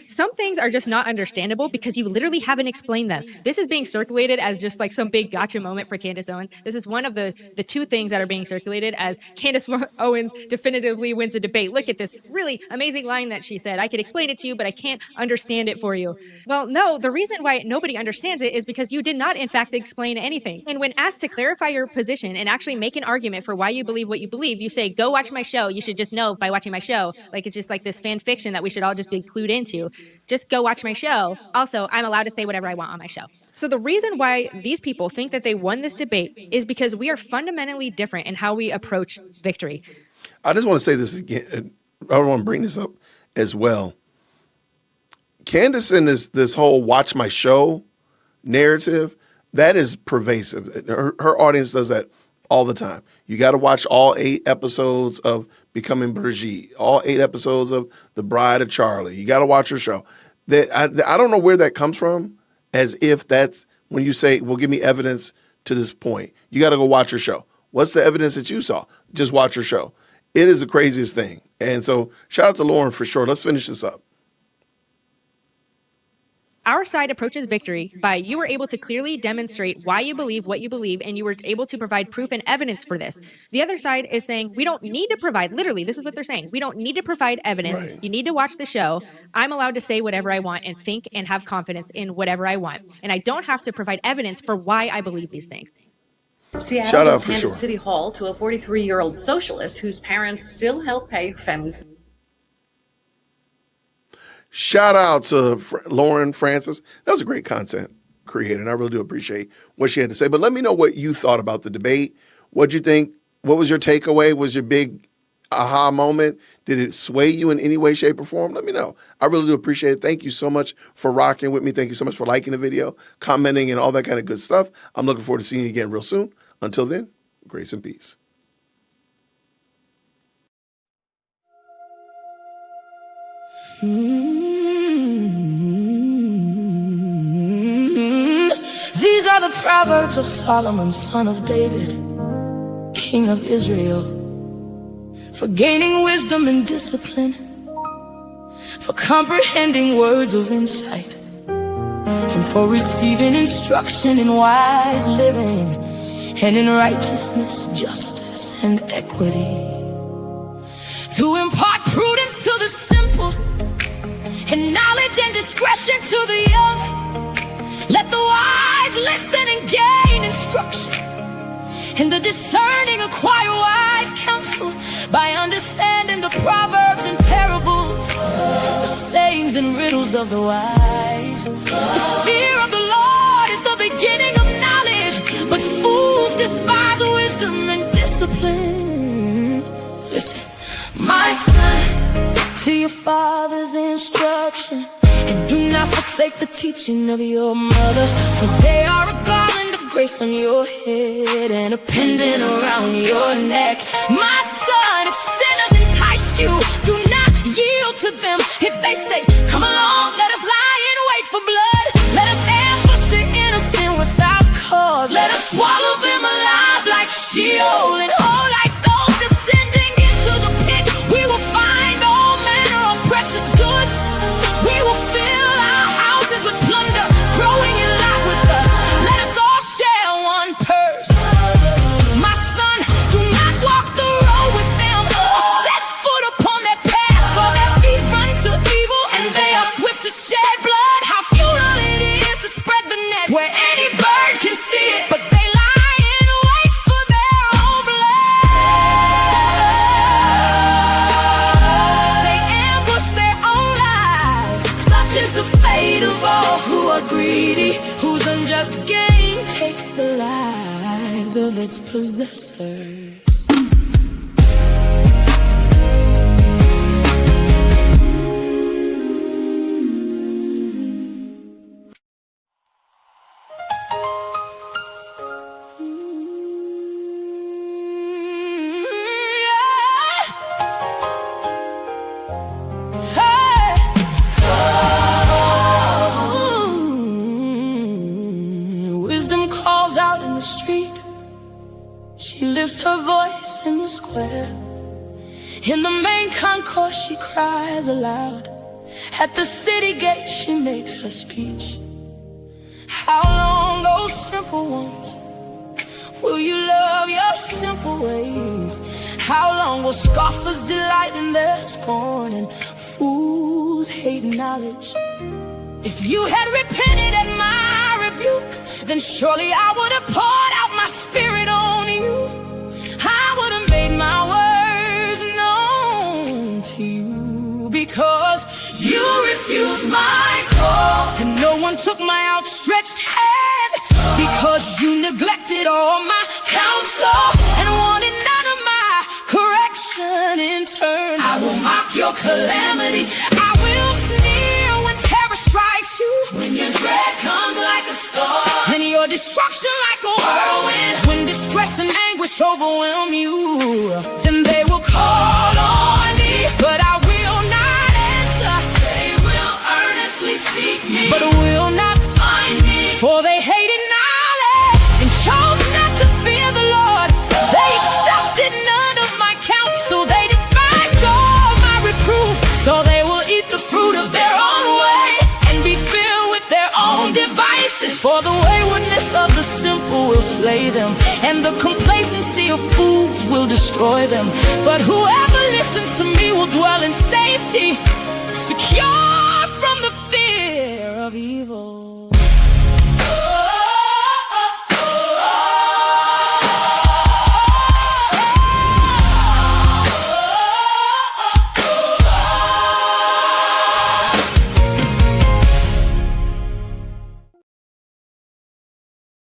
Some things are just not understandable because you literally haven't explained them. This is being circulated as just like some big gotcha moment for Candace Owens. This is one of the two things that are being circulated as Candace Owens definitively wins the debate. Look at this really amazing line that she said. I can explain it to you, but I can't understand it for you. Well, no, the reason why nobody understands it is because you did not, in fact, explain anything. And when asked to clarify your position and actually make an argument for why you believe what you believe, you say, go watch my show. You should just know by watching my show. Like, it's just like this fan fiction that we should all just be clued into. Just go watch my show. Also, I'm allowed to say whatever I want on my show. So the reason why these people think that they won this debate is because we are fundamentally different in how we approach victory. I just want to say this again. and I want to bring this up as well. Candace and this whole watch my show narrative, that is pervasive. Her audience does that all the time. You got to watch all 8 episodes of Becoming Brigitte, all 8 episodes of The Bride of Charlie. You got to watch her show. I don't know where that comes from, as if that's when you say, well, give me evidence to this point. You got to go watch her show. What's the evidence that you saw? Just watch her show. It is the craziest thing. And so shout out to Lauren for sure. Let's finish this up. Our side approaches victory by you were able to clearly demonstrate why you believe what you believe, and you were able to provide proof and evidence for this. The other side is saying we don't need to provide, literally, this is what they're saying. We don't need to provide evidence. Right. You need to watch the show. I'm allowed to say whatever I want and think and have confidence in whatever I want. And I don't have to provide evidence for why I believe these things. Seattle Shout out just for handed sure. City Hall to a 43-year-old socialist whose parents still help pay her family's. Shout out to Lauren Francis. That was a great content creator, and I really do appreciate what she had to say. But let me know what you thought about the debate. What'd you think? What was your takeaway? Was your big aha moment? Did it sway you in any way, shape, or form? Let me know. I really do appreciate it. Thank you so much for rocking with me. Thank you so much for liking the video, commenting, and all that kind of good stuff. I'm looking forward to seeing you again real soon. Until then, grace and peace. These are the Proverbs of Solomon, son of David, king of Israel, for gaining wisdom and discipline, for comprehending words of insight, and for receiving instruction in wise living, and in righteousness, justice, and equity, to impart prudence to the simple, and knowledge and discretion to the young. Let the wise listen and gain instruction, and the discerning acquire wise counsel by understanding the proverbs and parables, the sayings and riddles of the wise. The fear of the Lord is the beginning of knowledge, but fools despise wisdom and discipline. Listen, my son, to your father's instruction, and do not forsake the teaching of your mother, for they are a garland of grace on your head and a pendant around your neck. My son, if sinners entice you, do not yield to them. If they say, come along, let us lie in wait for blood. Let us ambush the innocent without cause. Let us swallow them alive like Sheol, and oh, like those descending into the pit, we will find all manner of precious goods. We will fill our houses with plunder, growing in lot with us. Let us all share one purse. My son, do not walk the road with them, or set foot upon their path, for their feet run to evil, and they are swift to shed blood. How futile it is to spread the net where any bird can see it, but they lie in wait for their own blood. They ambush their own lives. Such is the fate of all who are greedy, whose unjust gain takes the lives of its possessors. Wisdom calls out in the street. She lifts her voice in the square. In the main concourse she cries aloud. At the city gate she makes her speech. How long, oh simple ones, will you love your simple ways? How long will scoffers delight in their scorn, and fools hate knowledge? If you had repented at my rebuke, then surely I would have poured out my spirit on you. I would have made my words known to you, because you refused my call, and no one took my outstretched hand, because you neglected all my counsel and wanted none of my correction in turn. I will mock your calamity. I will sneer when terror strikes you, when your dread comes like a storm, and your destruction like a whirlwind. When distress and anguish overwhelm you, then they will call on me, but I will not answer. They will earnestly seek me, but will not find me, for they hated knowledge and chose not to fear the Lord. They accepted none of my counsel. They despised all my reproof, so they will eat the fruit of their own way and be filled with their The complacency of fools will destroy them, but whoever listens to me will dwell in safety.